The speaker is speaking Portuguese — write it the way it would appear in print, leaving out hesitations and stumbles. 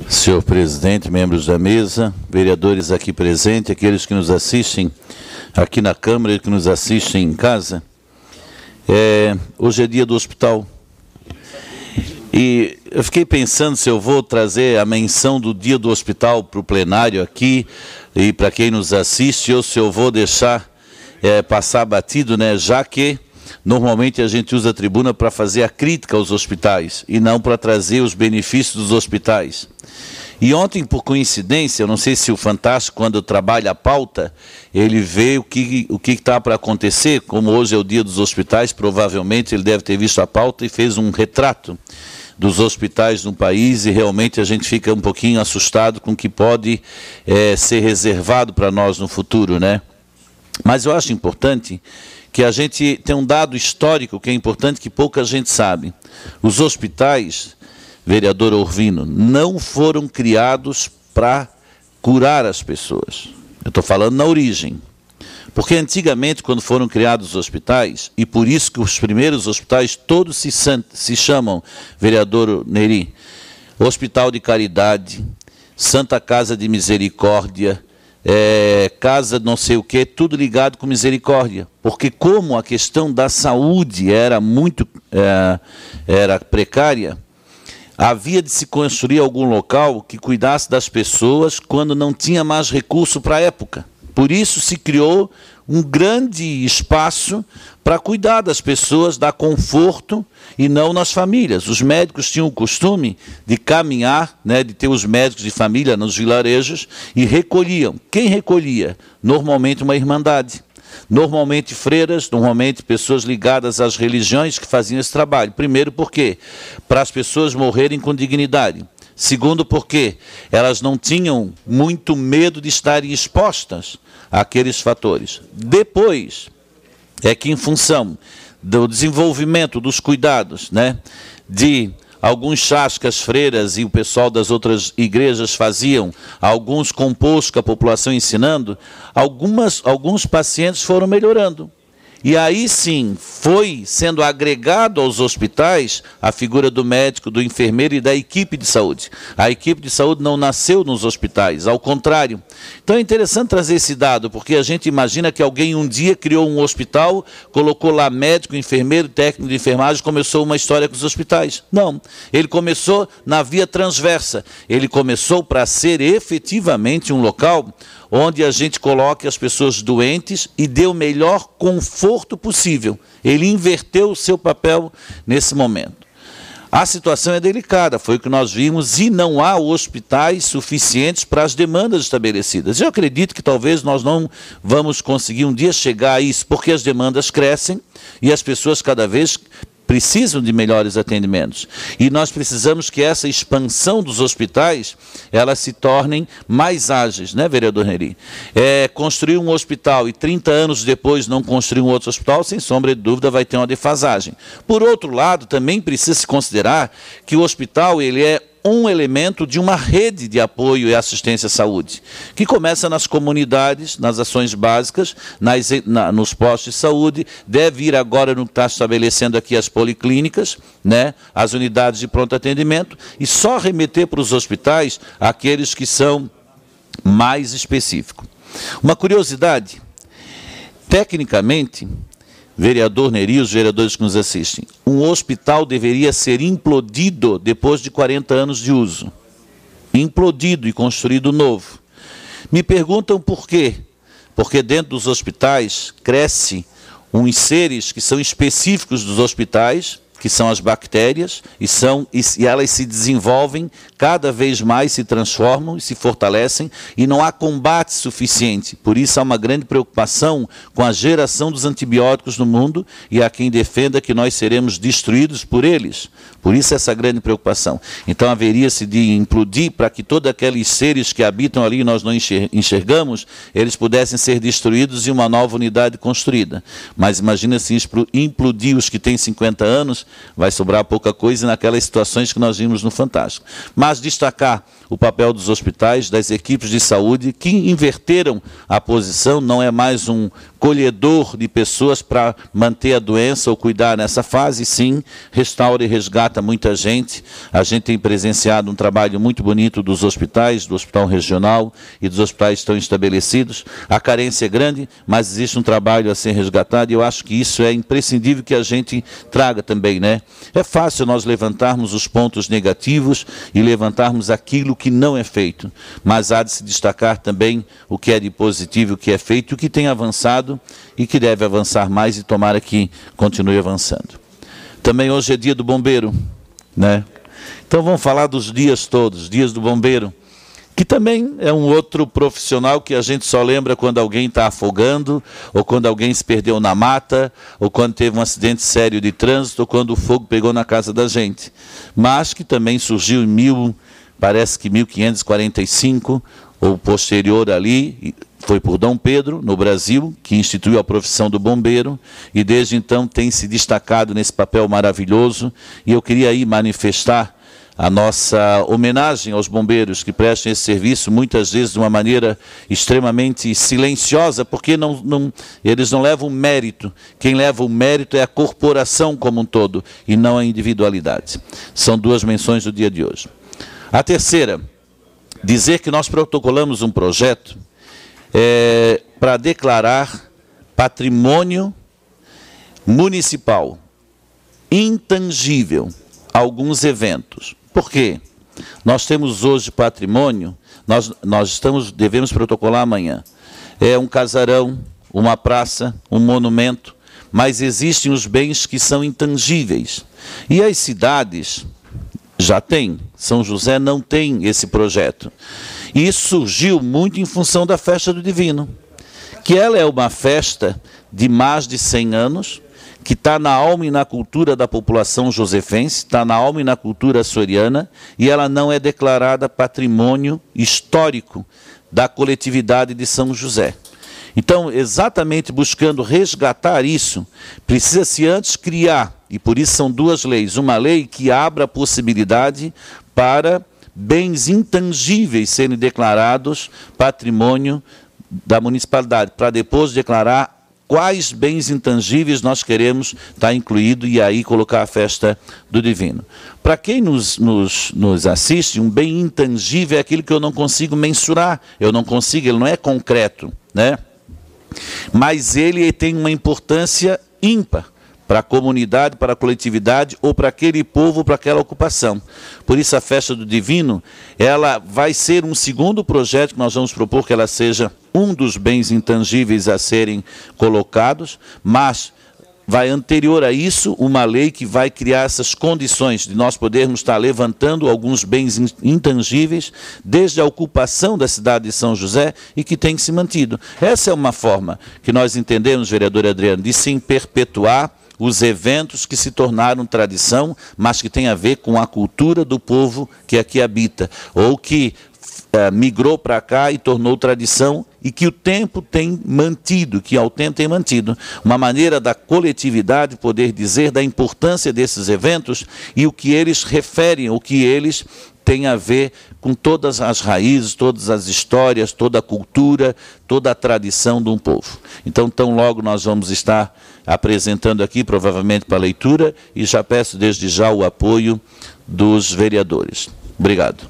Senhor presidente, membros da mesa, vereadores aqui presentes, aqueles que nos assistem aqui na Câmara e que nos assistem em casa. Hoje é dia do hospital. E eu fiquei pensando se eu vou trazer a menção do dia do hospital para o plenário aqui e para quem nos assiste, ou se eu vou deixar passar batido, né, já que normalmente a gente usa a tribuna para fazer a crítica aos hospitais e não para trazer os benefícios dos hospitais. E ontem, por coincidência, eu não sei se o Fantástico, quando trabalha a pauta, ele vê o que está para acontecer, como hoje é o dia dos hospitais, provavelmente ele deve ter visto a pauta e fez um retrato dos hospitais no país, e realmente a gente fica um pouquinho assustado com o que pode ser reservado para nós no futuro, né? Mas eu acho importante que a gente tem um dado histórico que é importante, que pouca gente sabe. Os hospitais, vereador Orvino, não foram criados para curar as pessoas. Eu estou falando na origem. Porque antigamente, quando foram criados os hospitais, e por isso que os primeiros hospitais todos se chamam, vereador Neri, Hospital de Caridade, Santa Casa de Misericórdia, casa não sei o que, tudo ligado com misericórdia, porque como a questão da saúde era muito precária, havia de se construir algum local que cuidasse das pessoas quando não tinha mais recurso para a época. Por isso se criou um grande espaço para cuidar das pessoas, dar conforto, e não nas famílias. Os médicos tinham o costume de caminhar, né, de ter os médicos de família nos vilarejos, e recolhiam. Quem recolhia? Normalmente uma irmandade. Normalmente freiras, normalmente pessoas ligadas às religiões que faziam esse trabalho. Primeiro, por quê? Para as pessoas morrerem com dignidade. Segundo, porque elas não tinham muito medo de estarem expostas àqueles fatores. Depois, é que em função do desenvolvimento dos cuidados, né, de alguns chás que as freiras e o pessoal das outras igrejas faziam, alguns compostos que a população ensinando, alguns pacientes foram melhorando. E aí sim, foi sendo agregado aos hospitais a figura do médico, do enfermeiro e da equipe de saúde. A equipe de saúde não nasceu nos hospitais, ao contrário. Então é interessante trazer esse dado, porque a gente imagina que alguém um dia criou um hospital, colocou lá médico, enfermeiro, técnico de enfermagem, começou uma história com os hospitais. Não, ele começou na via transversa. Ele começou para ser efetivamente um local onde a gente coloque as pessoas doentes e dê o melhor conforto possível. Ele inverteu o seu papel nesse momento. A situação é delicada, foi o que nós vimos, e não há hospitais suficientes para as demandas estabelecidas. Eu acredito que talvez nós não vamos conseguir um dia chegar a isso, porque as demandas crescem e as pessoas cada vez precisam de melhores atendimentos. E nós precisamos que essa expansão dos hospitais, elas se tornem mais ágeis, né, vereador Neri? Construir um hospital e 30 anos depois não construir um outro hospital, sem sombra de dúvida, vai ter uma defasagem. Por outro lado, também precisa se considerar que o hospital, ele é um elemento de uma rede de apoio e assistência à saúde, que começa nas comunidades, nas ações básicas, nos postos de saúde, deve ir agora no que está estabelecendo aqui as policlínicas, né, as unidades de pronto atendimento, e só remeter para os hospitais aqueles que são mais específicos. Uma curiosidade, tecnicamente, vereador Neri, os vereadores que nos assistem, um hospital deveria ser implodido depois de 40 anos de uso. Implodido e construído novo. Me perguntam por quê? Porque dentro dos hospitais cresce uns seres que são específicos dos hospitais, que são as bactérias, e elas se desenvolvem, cada vez mais se transformam e se fortalecem, e não há combate suficiente. Por isso há uma grande preocupação com a geração dos antibióticos no mundo, e há quem defenda que nós seremos destruídos por eles. Por isso essa grande preocupação. Então haveria-se de implodir para que todos aqueles seres que habitam ali e nós não enxergamos, eles pudessem ser destruídos e uma nova unidade construída. Mas imagina se implodir os que têm 50 anos, vai sobrar pouca coisa naquelas situações que nós vimos no Fantástico. Mas destacar o papel dos hospitais, das equipes de saúde, que inverteram a posição, não é mais um colhedor de pessoas para manter a doença ou cuidar nessa fase, sim, restaura e resgata muita gente. A gente tem presenciado um trabalho muito bonito dos hospitais, do Hospital Regional e dos hospitais que estão estabelecidos. A carência é grande, mas existe um trabalho a ser resgatado e eu acho que isso é imprescindível que a gente traga também, né? É fácil nós levantarmos os pontos negativos e levantarmos aquilo que não é feito, mas há de se destacar também o que é de positivo, o que é feito, o que tem avançado e que deve avançar mais e tomara que continue avançando. Também hoje é dia do bombeiro, né? Então vamos falar dos dias todos, dias do bombeiro, que também é um outro profissional que a gente só lembra quando alguém está afogando, ou quando alguém se perdeu na mata, ou quando teve um acidente sério de trânsito, ou quando o fogo pegou na casa da gente. Mas que também surgiu em parece que 1545, ou posterior ali, foi por Dom Pedro, no Brasil, que instituiu a profissão do bombeiro, e desde então tem se destacado nesse papel maravilhoso, e eu queria aí manifestar a nossa homenagem aos bombeiros que prestam esse serviço, muitas vezes de uma maneira extremamente silenciosa, porque eles não levam mérito. Quem leva o mérito é a corporação como um todo, e não a individualidade. São duas menções do dia de hoje. A terceira, dizer que nós protocolamos um projeto para declarar patrimônio municipal intangível alguns eventos. Por quê? Nós temos hoje patrimônio, devemos protocolar amanhã. É um casarão, uma praça, um monumento, mas existem os bens que são intangíveis. E as cidades já têm. São José não tem esse projeto. E isso surgiu muito em função da Festa do Divino, que ela é uma festa de mais de 100 anos, que está na alma e na cultura da população josefense, está na alma e na cultura açoriana, e ela não é declarada patrimônio histórico da coletividade de São José. Então, exatamente buscando resgatar isso, precisa-se antes criar, e por isso são duas leis, uma lei que abra a possibilidade para bens intangíveis serem declarados patrimônio da municipalidade, para depois declarar quais bens intangíveis nós queremos estar incluído e aí colocar a Festa do Divino. Para quem nos assiste, um bem intangível é aquilo que eu não consigo mensurar, ele não é concreto, né? Mas ele tem uma importância ímpar para a comunidade, para a coletividade ou para aquele povo, para aquela ocupação. Por isso a Festa do Divino, ela vai ser um segundo projeto que nós vamos propor que ela seja um dos bens intangíveis a serem colocados, mas vai anterior a isso uma lei que vai criar essas condições de nós podermos estar levantando alguns bens intangíveis desde a ocupação da cidade de São José e que tem se mantido. Essa é uma forma que nós entendemos, vereador Adriano, de sim perpetuar os eventos que se tornaram tradição, mas que tem a ver com a cultura do povo que aqui habita, ou que migrou para cá e tornou tradição e que o tempo tem mantido, uma maneira da coletividade poder dizer da importância desses eventos e o que eles referem, o que eles têm a ver com todas as raízes, todas as histórias, toda a cultura, toda a tradição de um povo. Então, tão logo nós vamos estar apresentando aqui, provavelmente para leitura, e já peço desde já o apoio dos vereadores. Obrigado.